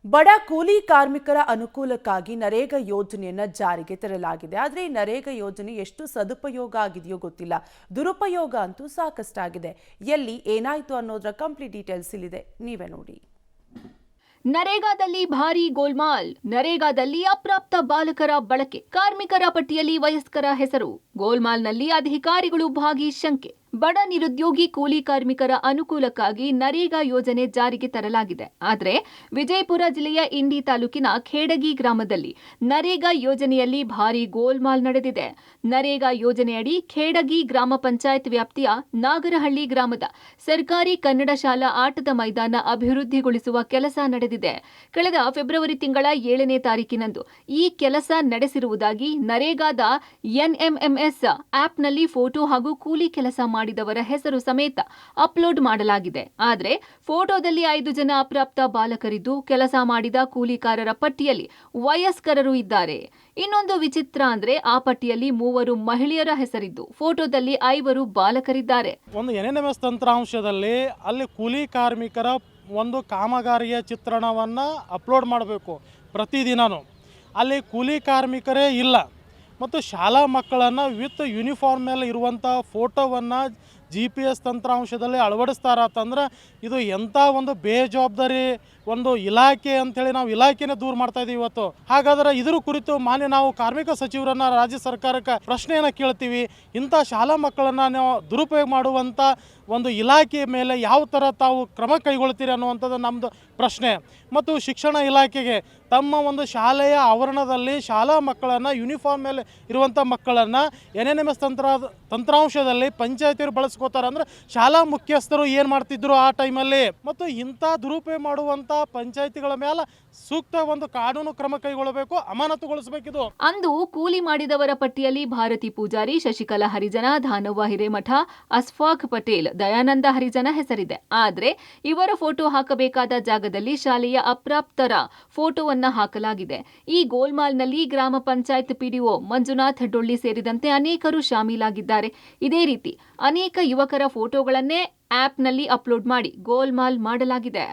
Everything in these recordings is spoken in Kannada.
ಬಡ ಕೂಲಿ ಕಾರ್ಮಿಕರ ಅನುಕೂಲಕ್ಕಾಗಿ ನರೇಗಾ ಯೋಜನೆಯನ್ನ ಜಾರಿಗೆ ತರಲಾಗಿದೆ. ಆದರೆ ಈ ನರೇಗಾ ಯೋಜನೆ ಎಷ್ಟು ಸದುಪಯೋಗ ಆಗಿದೆಯೋ ಗೊತ್ತಿಲ್ಲ. ದುರುಪಯೋಗ ಅಂತೂ ಸಾಕಷ್ಟಾಗಿದೆ. ಎಲ್ಲಿ ಏನಾಯ್ತು ಅನ್ನೋದರ ಕಂಪ್ಲೀಟ್ ಡೀಟೇಲ್ಸ್ ಇಲ್ಲಿದೆ, ನೀವೇ ನೋಡಿ. ನರೇಗಾದಲ್ಲಿ ಭಾರೀ ಗೋಲ್ಮಾಲ್. ನರೇಗಾದಲ್ಲಿ ಅಪ್ರಾಪ್ತ ಬಾಲಕರ ಬಳಕೆ, ಕಾರ್ಮಿಕರ ಪಟ್ಟಿಯಲ್ಲಿ ವಯಸ್ಕರ ಹೆಸರು. ಗೋಲ್ಮಾಲ್ನಲ್ಲಿ ಅಧಿಕಾರಿಗಳು ಭಾಗಿ ಶಂಕೆ. ಬಡ ನಿರುದ್ಯೋಗಿ ಕೂಲಿ ಕಾರ್ಮಿಕರ ಅನುಕೂಲಕ್ಕಾಗಿ ನರೇಗಾ ಯೋಜನೆ ಜಾರಿಗೆ ತರಲಾಗಿದೆ. ಆದರೆ ವಿಜಯಪುರ ಜಿಲ್ಲೆಯ ಇಂಡಿ ತಾಲೂಕಿನ ಖೇಡಗಿ ಗ್ರಾಮದಲ್ಲಿ ನರೇಗಾ ಯೋಜನೆಯಲ್ಲಿ ಭಾರೀ ಗೋಲ್ಮಾಲ್ ನಡೆದಿದೆ. ನರೇಗಾ ಯೋಜನೆಯಡಿ ಖೇಡಗಿ ಗ್ರಾಮ ಪಂಚಾಯತ್ ವ್ಯಾಪ್ತಿಯ ನಾಗರಹಳ್ಳಿ ಗ್ರಾಮದ ಸರ್ಕಾರಿ ಕನ್ನಡ ಶಾಲಾ ಆಟದ ಮೈದಾನ ಅಭಿವೃದ್ಧಿಗೊಳಿಸುವ ಕೆಲಸ ನಡೆದಿದೆ. ಕಳೆದ ಫೆಬ್ರವರಿ ತಿಂಗಳ 7ನೇ ತಾರೀಕಿನಂದು ಈ ಕೆಲಸ ನಡೆಸಿರುವುದಾಗಿ ನರೇಗಾದ ಎನ್ಎಂಎಂಎಸ್ ಆಪ್ನಲ್ಲಿ ಫೋಟೋ ಹಾಗೂ ಕೂಲಿ ಕೆಲಸ ಮಾಡಿದವರ ಹೆಸರು ಸಮೇತ ಅಪ್ಲೋಡ್ ಮಾಡಲಾಗಿದೆ. ಆದರೆ ಫೋಟೋದಲ್ಲಿ 5 ಜನ ಅಪ್ರಾಪ್ತ ಬಾಲಕರಿದ್ದು, ಕೆಲಸ ಮಾಡಿದ ಕೂಲಿಕಾರರ ಪಟ್ಟಿಯಲ್ಲಿ ವಯಸ್ಕರರು ಇದ್ದಾರೆ. ಇನ್ನೊಂದು ವಿಚಿತ್ರ ಅಂದ್ರೆ ಆ ಪಟ್ಟಿಯಲ್ಲಿ 3 ಮಹಿಳೆಯರ ಹೆಸರಿದ್ದು, ಫೋಟೋದಲ್ಲಿ 5 ಬಾಲಕರಿದ್ದಾರೆ. ಒಂದು ಎನ್ಎಂಎಸ್ ತಂತ್ರಾಂಶದಲ್ಲಿ ಅಲ್ಲಿ ಕೂಲಿ ಕಾರ್ಮಿಕರ ಒಂದು ಕಾಮಗಾರಿಯ ಚಿತ್ರಣವನ್ನು ಅಪ್ಲೋಡ್ ಮಾಡಬೇಕು ಪ್ರತಿದಿನವೂ. ಅಲ್ಲಿ ಕೂಲಿ ಕಾರ್ಮಿಕರೇ ಇಲ್ಲ ಮತ್ತು ಶಾಲಾ ಮಕ್ಕಳನ್ನು ವಿತ್ ಯೂನಿಫಾರ್ಮ್ ಮೇಲೆ ಇರುವಂಥ ಫೋಟೋವನ್ನು GPS ತಂತ್ರಾಂಶದಲ್ಲಿ ಅಳವಡಿಸ್ತಾರಂತಂದ್ರೆ ಇದು ಎಂಥ ಒಂದು ಬೇಜವಾಬ್ದಾರಿ ಒಂದು ಇಲಾಖೆ ಅಂಥೇಳಿ ನಾವು ಇಲಾಖೆನೇ ದೂರ ಮಾಡ್ತಾ ಇದ್ದೀವಿ ಇವತ್ತು. ಹಾಗಾದ್ರೆ ಇದ್ರ ಕುರಿತು ಮಾನ್ಯ ನಾವು ಕಾರ್ಮಿಕ ಸಚಿವರನ್ನು ರಾಜ್ಯ ಸರ್ಕಾರಕ್ಕೆ ಪ್ರಶ್ನೆಯನ್ನು ಕೇಳ್ತೀವಿ. ಇಂಥ ಶಾಲಾ ಮಕ್ಕಳನ್ನು ನಾವು ದುರುಪಯೋಗ ಮಾಡುವಂಥ ಒಂದು ಇಲಾಖೆ ಮೇಲೆ ಯಾವ ಥರ ತಾವು ಕ್ರಮ ಕೈಗೊಳ್ತೀರಿ ಅನ್ನುವಂಥದ್ದು ನಮ್ಮದು ಪ್ರಶ್ನೆ. ಮತ್ತು ಶಿಕ್ಷಣ ಇಲಾಖೆಗೆ ತಮ್ಮ ಒಂದು ಶಾಲೆಯ ಆವರಣದಲ್ಲಿ ಶಾಲಾ ಮಕ್ಕಳನ್ನು ಯೂನಿಫಾರ್ಮ್ ಮೇಲೆ ಇರುವಂಥ ಮಕ್ಕಳನ್ನು ಎನ್ಎಂಎಸ್ ತಂತ್ರಾಂಶದಲ್ಲಿ ಪಂಚಾಯತಿಯವರು ಬಳಸ್ಕೋತಾರೆ. ಅಂದರೆ ಶಾಲಾ ಮುಖ್ಯಸ್ಥರು ಏನು ಮಾಡ್ತಿದ್ರು ಆ ಟೈಮಲ್ಲಿ. ಮತ್ತು ಇಂಥ ದುರುಪಯೋಗ ಮಾಡುವಂಥ ಪಂಚಾಯತಿಗಳ ಮೇಲೆ ಸೂಕ್ತ ಒಂದು ಕಾನೂನು ಕ್ರಮ ಕೈಗೊಳ್ಳಬೇಕು, ಅಮಾನತುಗೊಳಿಸಬೇಕಿದು. ಅಂದು ಕೂಲಿ ಮಾಡಿದವರ ಪಟ್ಟಿಯಲ್ಲಿ ಭಾರತಿ ಪೂಜಾರಿ, ಶಶಿಕಲಾ ಹರಿಜನ, ಧಾನವ್ವ ಹಿರೇಮಠ, ಅಸ್ಫಾಕ್ ಪಟೇಲ್, ದಯಾನಂದ ಹರಿಜನ ಹೆಸರಿದೆ. ಆದರೆ ಇವರ ಫೋಟೋ ಹಾಕಬೇಕಾದ ಜಾಗದಲ್ಲಿ ಶಾಲೆಯ ಅಪ್ರಾಪ್ತರ ಫೋಟೋವನ್ನ ಹಾಕಲಾಗಿದೆ. ಈ ಗೋಲ್ಮಾಲ್ನಲ್ಲಿ ಗ್ರಾಮ ಪಂಚಾಯತ್ ಪಿಡಿಒ ಮಂಜುನಾಥ್ ಡೊಳ್ಳಿ ಸೇರಿದಂತೆ ಅನೇಕರು ಶಾಮೀಲಾಗಿದ್ದಾರೆ. ಇದೇ ರೀತಿ ಅನೇಕ ಯುವಕರ ಫೋಟೋಗಳನ್ನೇ ಆಪ್ನಲ್ಲಿ ಅಪ್ಲೋಡ್ ಮಾಡಿ ಗೋಲ್ಮಾಲ್ ಮಾಡಲಾಗಿದೆ.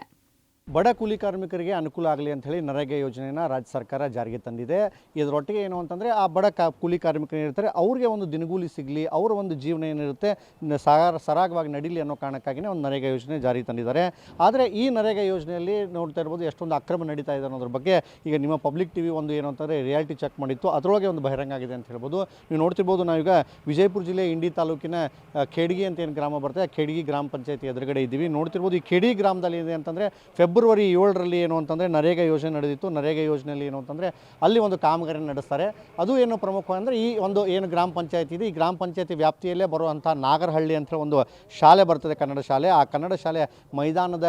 ಬಡ ಕೂಲಿ ಕಾರ್ಮಿಕರಿಗೆ ಅನುಕೂಲ ಆಗಲಿ ಅಂಥೇಳಿ ನರೇಗಾ ಯೋಜನೆಯನ್ನು ರಾಜ್ಯ ಸರ್ಕಾರ ಜಾರಿಗೆ ತಂದಿದೆ. ಇದರೊಟ್ಟಿಗೆ ಏನು ಅಂತಂದರೆ ಆ ಬಡ ಕೂಲಿ ಕಾರ್ಮಿಕರು ಏನಿರ್ತಾರೆ ಅವ್ರಿಗೆ ಒಂದು ದಿನಗೂಲಿ ಸಿಗಲಿ, ಅವರ ಒಂದು ಜೀವನ ಏನಿರುತ್ತೆ ಸರಾಗವಾಗಿ ನಡೀಲಿ ಅನ್ನೋ ಕಾರಣಕ್ಕಾಗಿಯೇ ಒಂದು ನರೇಗಾ ಯೋಜನೆ ಜಾರಿಗೆ ತಂದಿದ್ದಾರೆ. ಆದರೆ ಈ ನರೇಗಾ ಯೋಜನೆಯಲ್ಲಿ ನೋಡ್ತಾ ಇರ್ಬೋದು ಎಷ್ಟೊಂದು ಅಕ್ರಮ ನಡೀತಾ ಇದೆ ಅನ್ನೋದ್ರ ಬಗ್ಗೆ ಈಗ ನಿಮ್ಮ ಪಬ್ಲಿಕ್ ಟಿವಿ ಒಂದು ಏನು ಅಂತಂದರೆ ರಿಯಾಲಿಟಿ ಚೆಕ್ ಮಾಡಿತ್ತು, ಅದರೊಳಗೆ ಒಂದು ಬಹಿರಂಗ ಆಗಿದೆ ಅಂತ ಹೇಳ್ಬೋದು. ನೀವು ನೋಡ್ತಿರ್ಬೋದು, ನಾವೀಗ ವಿಜಯಪುರ ಜಿಲ್ಲೆ ಇಂಡಿ ತಾಲೂಕಿನ ಖೇಡಗಿ ಅಂತ ಏನು ಗ್ರಾಮ ಬರ್ತದೆ, ಆ ಖೇಡಗಿ ಗ್ರಾಮ ಪಂಚಾಯತಿ ಎದುರುಗಡೆ ಇದ್ದೀವಿ. ನೋಡ್ತಿರ್ಬೋದು ಈ ಖೇಡಗಿ ಗ್ರಾಮದಲ್ಲಿ ಇದೆ ಅಂತಂದರೆ ಫೆಬ್ರವರಿ 7ರಲ್ಲಿ ಏನು ಅಂತಂದರೆ ನರೇಗಾ ಯೋಜನೆ ನಡೆದಿತ್ತು. ನರೇಗಾ ಯೋಜನೆಯಲ್ಲಿ ಏನು ಅಂತಂದರೆ ಅಲ್ಲಿ ಒಂದು ಕಾಮಗಾರಿ ನಡೆಸ್ತಾರೆ. ಅದು ಏನು ಪ್ರಮುಖ ಅಂದರೆ ಈ ಒಂದು ಏನು ಗ್ರಾಮ ಪಂಚಾಯತಿ ಇದೆ, ಈ ಗ್ರಾಮ ಪಂಚಾಯತಿ ವ್ಯಾಪ್ತಿಯಲ್ಲೇ ಬರುವಂಥ ನಾಗರಹಳ್ಳಿ ಅಂತ ಒಂದು ಶಾಲೆ ಬರ್ತದೆ, ಕನ್ನಡ ಶಾಲೆ. ಆ ಕನ್ನಡ ಶಾಲೆ ಮೈದಾನದ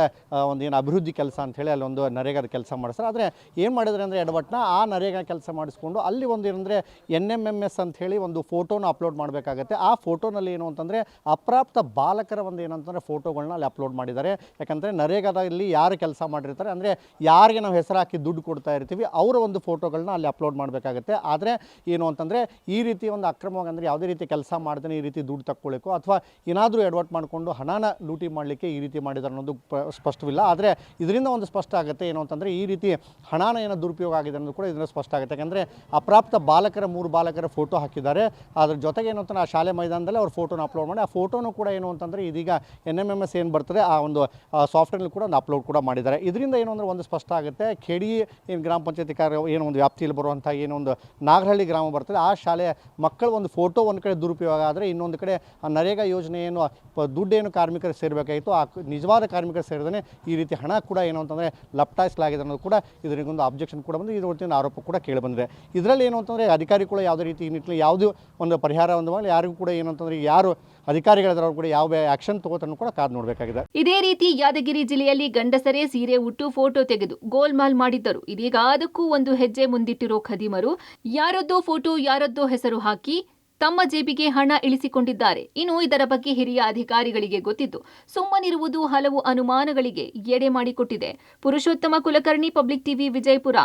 ಒಂದು ಏನು ಅಭಿವೃದ್ಧಿ ಕೆಲಸ ಅಂಥೇಳಿ ಅಲ್ಲಿ ಒಂದು ನರೇಗಾದ ಕೆಲಸ ಮಾಡಿಸ್ತಾರೆ. ಆದರೆ ಏನು ಮಾಡಿದ್ರೆ ಅಂದರೆ ಎಡವಟ್ನ ಆ ನರೇಗಾ ಕೆಲಸ ಮಾಡಿಸ್ಕೊಂಡು ಅಲ್ಲಿ ಒಂದು ಏನಂದರೆ NMMS ಅಂಥೇಳಿ ಒಂದು ಫೋಟೋನ ಅಪ್ಲೋಡ್ ಮಾಡಬೇಕಾಗತ್ತೆ. ಆ ಫೋಟೋನಲ್ಲಿ ಏನು ಅಂತಂದರೆ ಅಪ್ರಾಪ್ತ ಬಾಲಕರ ಒಂದು ಏನಂತಂದರೆ ಫೋಟೋಗಳನ್ನ ಅಲ್ಲಿ ಅಪ್ಲೋಡ್ ಮಾಡಿದ್ದಾರೆ. ಯಾಕಂದರೆ ನರೇಗಾದಲ್ಲಿ ಯಾರು ಕೆಲಸ ಮಾಡಿರ್ತಾರೆ ಅಂದರೆ ಯಾರಿಗೆ ನಾವು ಹೆಸರು ಹಾಕಿ ದುಡ್ಡು ಕೊಡ್ತಾ ಇರ್ತೀವಿ ಅವರ ಒಂದು ಫೋಟೋಗಳನ್ನ ಅಲ್ಲಿ ಅಪ್ಲೋಡ್ ಮಾಡಬೇಕಾಗುತ್ತೆ. ಆದರೆ ಏನು ಅಂತಂದರೆ ಈ ರೀತಿ ಒಂದು ಅಕ್ರಮವಾಗಿ ಅಂದರೆ ಯಾವುದೇ ರೀತಿ ಕೆಲಸ ಮಾಡ್ದೇ ಈ ರೀತಿ ದುಡ್ಡು ತಕ್ಕೊಳ್ಳಿಕ್ಕೋ ಅಥವಾ ಏನಾದರೂ ಎಡವಟ್ ಮಾಡಿಕೊಂಡು ಹಣನ ಲೂಟಿ ಮಾಡಲಿಕ್ಕೆ ಈ ರೀತಿ ಮಾಡಿದ್ದಾರೆ ಅನ್ನೋದು ಸ್ಪಷ್ಟವಿಲ್ಲ. ಆದರೆ ಇದರಿಂದ ಒಂದು ಸ್ಪಷ್ಟ ಆಗುತ್ತೆ ಏನು ಅಂತಂದರೆ ಈ ರೀತಿ ಹಣನ ಏನೋ ದುರುಪಯೋಗ ಆಗಿದೆ ಅನ್ನೋದು ಕೂಡ ಇದರಿಂದ ಸ್ಪಷ್ಟ ಆಗುತ್ತೆ. ಯಾಕಂದರೆ ಅಪ್ರಾಪ್ತ ಬಾಲಕರ 3 ಬಾಲಕರ ಫೋಟೋ ಹಾಕಿದ್ದಾರೆ. ಅದ್ರ ಜೊತೆಗೆ ಏನು ಅಂತಂದರೆ ಆ ಶಾಲೆ ಮೈದಾನದಲ್ಲಿ ಅವ್ರ ಫೋಟೋನ ಅಪ್ಲೋಡ್ ಮಾಡಿ ಆ ಫೋಟೋನು ಕೂಡ ಏನು ಅಂತಂದರೆ ಇದೀಗ NMMS ಏನು ಬರ್ತದೆ ಆ ಒಂದು ಸಾಫ್ಟ್ವೇರ್ನಲ್ಲಿ ಕೂಡ ಒಂದು ಅಪ್ಲೋಡ್ ಕೂಡ ಮಾಡಿದ್ದಾರೆ. ಇದರಿಂದ ಏನು ಅಂದರೆ ಒಂದು ಸ್ಪಷ್ಟ ಆಗುತ್ತೆ, ಖೇಡಗಿ ಏನು ಗ್ರಾಮ ಪಂಚಾಯತಿ ಏನು ಒಂದು ವ್ಯಾಪ್ತಿಯಲ್ಲಿ ಬರುವಂಥ ಏನೋ ಒಂದು ನಾಗರಹಳ್ಳಿ ಗ್ರಾಮ ಬರ್ತದೆ, ಆ ಶಾಲೆಯ ಮಕ್ಕಳ ಒಂದು ಫೋಟೋ ಒಂದು ಕಡೆ ದುರುಪಯೋಗ ಆದರೆ ಇನ್ನೊಂದು ಕಡೆ ಆ ನರೇಗಾ ಯೋಜನೆ ಏನು ದುಡ್ಡೇನು ಕಾರ್ಮಿಕರು ಸೇರಬೇಕಾಗಿತ್ತು ಆ ನಿಜವಾದ ಕಾರ್ಮಿಕರು ಸೇರಿದ್ರೆ ಈ ರೀತಿ ಹಣ ಕೂಡ ಏನು ಅಂತಂದರೆ ಲಪ್ಟಾಯಿಸಲಾಗಿದೆ ಅನ್ನೋದು ಕೂಡ ಇದರಿಗೊಂದು ಅಬ್ಜೆಕ್ಷನ್ ಕೂಡ ಬಂದು ಇದರ ಆರೋಪ ಕೂಡ ಕೇಳಿ ಬಂದಿದೆ. ಇದರಲ್ಲಿ ಏನು ಅಂತಂದರೆ ಅಧಿಕಾರಿಗಳು ಯಾವುದೇ ರೀತಿ ಈ ನಿಟ್ಟಿನಲ್ಲಿ ಯಾವುದೂ ಒಂದು ಪರಿಹಾರ ಒಂದು ಮಾಡಿ ಯಾರಿಗೂ ಕೂಡ ಏನು ಅಂತಂದರೆ ಯಾರು ಅಧಿಕಾರಿಗಳಿದ್ರು ಕೂಡ ಯಾವ ಆಕ್ಷನ್ ತಗೋತಾನೂ ಕೂಡ ಕಾದು ನೋಡಬೇಕಾಗಿದೆ. ಇದೇ ರೀತಿ ಯಾದಗಿರಿ ಜಿಲ್ಲೆಯಲ್ಲಿ ಗಂಡಸರೇ ಸೀರೆ ಉಟ್ಟು ಫೋಟೋ ತೆಗೆದು ಗೋಲ್ಮಾಲ್ ಮಾಡಿದ್ದರು. ಇದೀಗ ಅದಕ್ಕೂ ಒಂದು ಹೆಜ್ಜೆ ಮುಂದಿಟ್ಟಿರೋ ಖದೀಮರು ಯಾರದ್ದೋ ಫೋಟೋ ಯಾರದ್ದೋ ಹೆಸರು ಹಾಕಿ ತಮ್ಮ ಜೇಬಿಗೆ ಹಣ ಇಳಿಸಿಕೊಂಡಿದ್ದಾರೆ. ಇನ್ನು ಇದರ ಬಗ್ಗೆ ಹಿರಿಯ ಅಧಿಕಾರಿಗಳಿಗೆ ಗೊತ್ತಿದ್ದು ಸುಮ್ಮನಿರುವುದು ಹಲವು ಅನುಮಾನಗಳಿಗೆ ಎಡೆ ಮಾಡಿಕೊಟ್ಟಿದೆ. ಪುರುಷೋತ್ತಮ ಕುಲಕರ್ಣಿ, ಪಬ್ಲಿಕ್ ಟಿವಿ, ವಿಜಯಪುರ.